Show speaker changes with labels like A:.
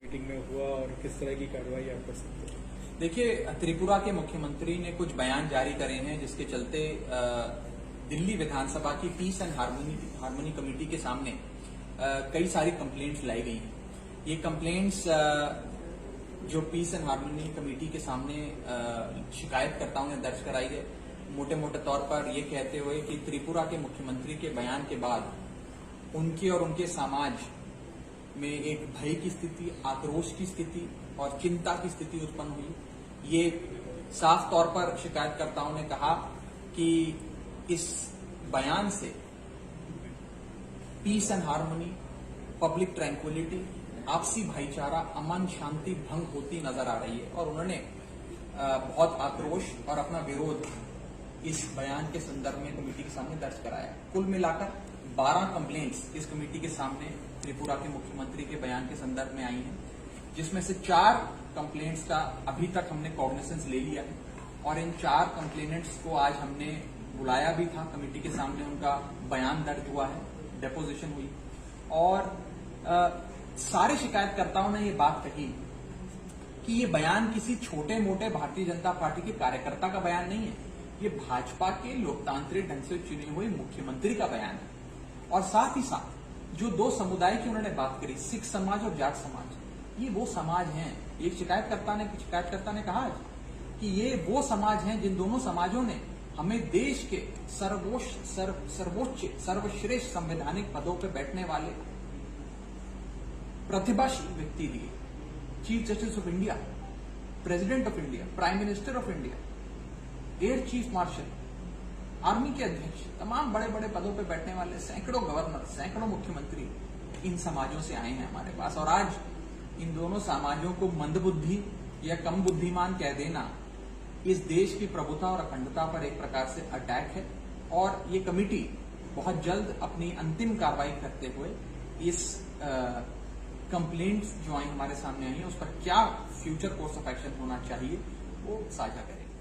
A: Meeting में हुआ और किस तरह की कार्रवाई आप कर सकते हैं?
B: देखिए, त्रिपुरा के मुख्यमंत्री ने कुछ बयान जारी करे हैं जिसके चलते दिल्ली विधानसभा की पीस एंड हार्मनी कमेटी के सामने कई सारी कंप्लेंट्स लाई गई हैं। ये कंप्लेंट्स जो पीस एंड हार्मनी कमेटी के सामने शिकायतकर्ताओं ने दर्ज कराई है, मोटे मोटे तौर पर ये कहते हुए कि त्रिपुरा के मुख्यमंत्री के बयान के बाद उनके और उनके समाज में एक भय की स्थिति, आक्रोश की स्थिति और चिंता की स्थिति उत्पन्न हुई। ये साफ तौर पर शिकायतकर्ताओं ने कहा कि इस बयान से peace and harmony, public tranquillity, आपसी भाईचारा, अमन शांति भंग होती नजर आ रही है और उन्होंने बहुत आक्रोश और अपना विरोध इस बयान के संदर्भ में कमेटी के सामने दर्ज कराया। कुल मिलाकर 12 कंप्लेंट्स इस कमेटी के सामने त्रिपुरा के मुख्यमंत्री के बयान के संदर्भ में आई हैं, जिसमें से 4 कंप्लेंट्स का अभी तक हमने कॉग्निसेंस ले लिया है और इन 4 कंप्लेनेंट्स को आज हमने बुलाया भी था कमेटी के सामने। उनका बयान दर्ज हुआ है, डेपोजिशन हुई और सारे शिकायतकर्ताओं ने ये बात कही कि ये बयान किसी छोटे मोटे भारतीय जनता पार्टी के कार्यकर्ता का बयान नहीं है, ये भाजपा के लोकतांत्रिक ढंग से चुने हुए मुख्यमंत्री का बयान है। और साथ ही साथ जो 2 समुदाय की उन्होंने बात करी, सिख समाज और जाट समाज, ये वो समाज हैं। एक शिकायतकर्ता ने कहा कि ये वो समाज हैं जिन दोनों समाजों ने हमें देश के सर्वोच्च सर्वश्रेष्ठ संवैधानिक पदों पर बैठने वाले प्रतिभाशाली व्यक्ति दिए। Chief justice of India, president of India, prime minister of India, air chief marshal, army के अध्यक्ष, तमाम बड़े बड़े पदों पर बैठने वाले सैकड़ों गवर्नर, सैकड़ों मुख्यमंत्री इन समाजों से आए हैं हमारे पास। और आज इन दोनों समाजों को मंदबुद्धि या कम बुद्धिमान कह देना इस देश की प्रभुता और अखंडता पर एक प्रकार से अटैक है। और ये कमेटी बहुत जल्द अपनी अंतिम कार्रवाई करते हुए इस कंप्लेंट्स जो आई हमारे सामने आई है उस पर क्या फ्यूचर कोर्स ऑफ एक्शन होना चाहिए वो साझा करेगी।